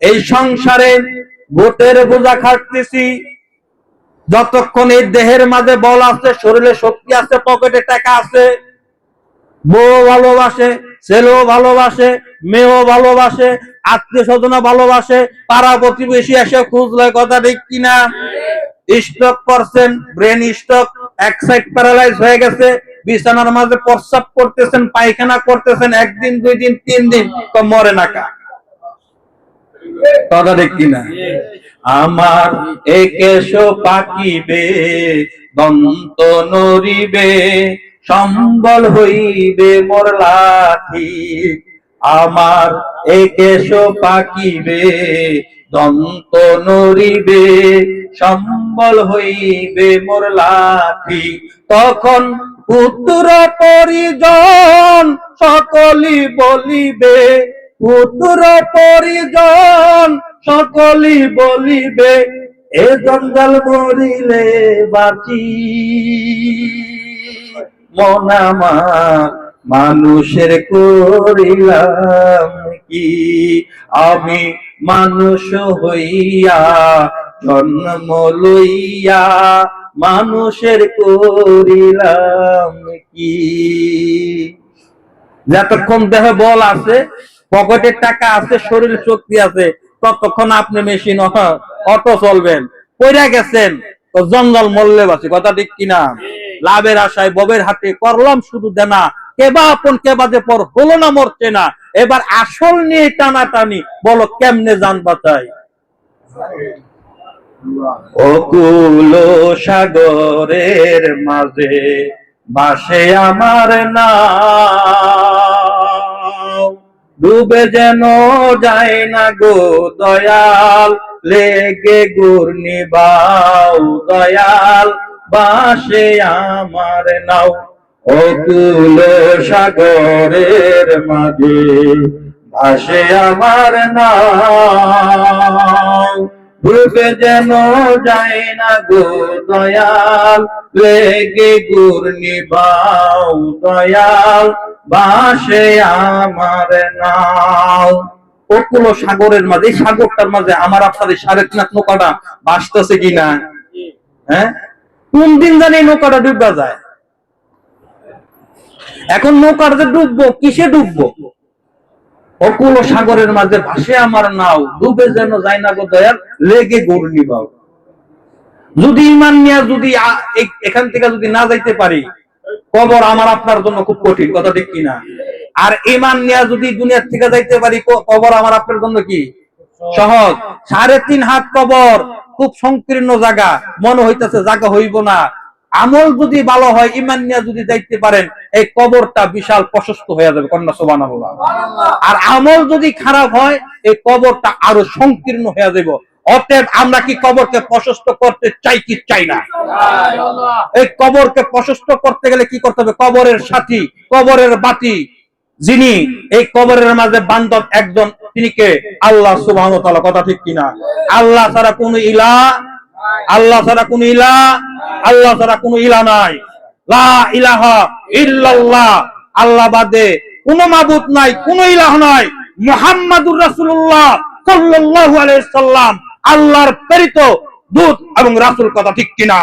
এই সংসারে ভোটের বোঝা খাটতেছি, যতক্ষণ এই দেহের মাঝে বল আছে, শরীরে শক্তি আছে, পকেটে টাকা আছে, বউ ভালোবাসে, ছেলেও ভালোবাসে, মেয়েও ভালোবাসে, আত্মীয় স্বজন ভালোবাসে, পাড়া প্রতিবেশী এসে খোঁজ লয়, কথা ঠিক কিনা? স্ট্রোক করছেন, ব্রেন স্ট্রোক, এক সাইড প্যারালাইজ হয়ে গেছে, বিছানার মাঝে প্রস্রাব করতেছেন, পায়খানা করতেছেন, একদিন, 2 দিন, 3 দিন, তো মরে না কা, কথা ঠিক কিনা? আমার একেশ পাকিবে, দন্ত নড়িবে, সম্বল হইবে মোর লাঠি। আমার একেশ পাকিবে, দন্ত নড়িবে, সম্বল হইবে মোর লাঠি। তখন পুত্র পরিজন সকলি বলিবে, পুত্র পরিজন সকলি বলিবে, এ জঞ্জাল মরিলে বাঁচি। মন আমার মানুষের করিলাম কি, আমি মানুষ হইয়া জন্ম লইয়া মানুষের করিলাম কি। যতক্ষণ দেহে বল আছে, পকেটে টাকা আছে, শরীরে শক্তি আছে, ততক্ষণ আপনি মেশিন অটো চলবেন। কইরা গেছেন তো জঞ্জাল মরলে বাঁচি, কথা ঠিক কিনা? লাভের আশায় ববের হাতে করলাম শুধু দেনা, কেবা আপন কেবা যে পর, হলো না মরছে না। এবার আসল নিয়ে টানাটানি, বলো কেমনে জান বাঁচাই। অকুল সাগরের মাঝে বাসে আমার নাও, ডুবে যেন যায় না গো দয়াল, লেগে ঘূর্ণি বাও দয়াল, বাসে আমার নাও। অকুল সাগরের মাঝে বাসে আমার নাও, ডুবে যেন যায় না গো দয়াল, লেগে ঘূর্ণি বাও দয়াল, বাসে আমার নাও। অকুল সাগরের মাঝে, এই সাগরটার মাঝে আমার আপনাদের 3.5 নৌকাটা ভাসতেছে কিনা? হ্যাঁ, কোন দিন জানি নৌকাটা ডুববা যায়। এখন নৌকার যে ডুববো, কিসে ডুববো? অকুল সাগরের মাঝে ভাসে আমার নাও, ডুবে যেন যায় না গো দয়াল, লেগে ঘূর্ণি বাও। যদি ইমান নিয়ে যদি এখান থেকে যদি না যাইতে পারি, কবর আমার আপনার জন্য খুব কঠিন, কথা ঠিক কিনা? আর ইমান নিয়ে যদি দুনিয়ার থেকে যাইতে পারি, কবর আমার আপনার জন্য কি সহজ। 3.5 হাত কবর, খুব সংকীর্ণ জায়গা, মনে হইতেছে জায়গা হইব না। আমল যদি ভালো হয়, ইমান নিয়ে যদি যাইতে পারেন, এই কবরটা বিশাল প্রশস্ত হয়ে যাবে, কন্যা সুবহানাল্লাহ। আর আমল যদি খারাপ হয়, এই কবরটা আরো সংকীর্ণ হয়ে যাবে। অতএব আমরা কি কবরকে প্রশস্ত করতে চাই কি চাই না? এই কবরকে প্রশস্ত করতে গেলে কি করতে হবে? কবরের সাথী, কবরের বাতি, যিনি এই কবরের মাঝে বান্ধব একজন, তিনি কে? আল্লাহ সুবহানাহু ওয়া তাআলা, কথা ঠিক কিনা? আল্লাহ ছাড়া কোন ইলাহ, আল্লাহ ছাড়া কোন ইলাহ, আল্লাহ ছাড়া কোন ইলাহ নাই। লা ইলাহা ইল্লাল্লাহ, আল্লাহ বাদে কোন মাবুদ নাই, কোন ইলাহ নাই। মুহাম্মাদুর রাসূলুল্লাহ সাল্লাল্লাহু আলাইহি সাল্লাম আল্লাহর প্রেরিত দূত এবং রাসূল, কথা ঠিক কিনা?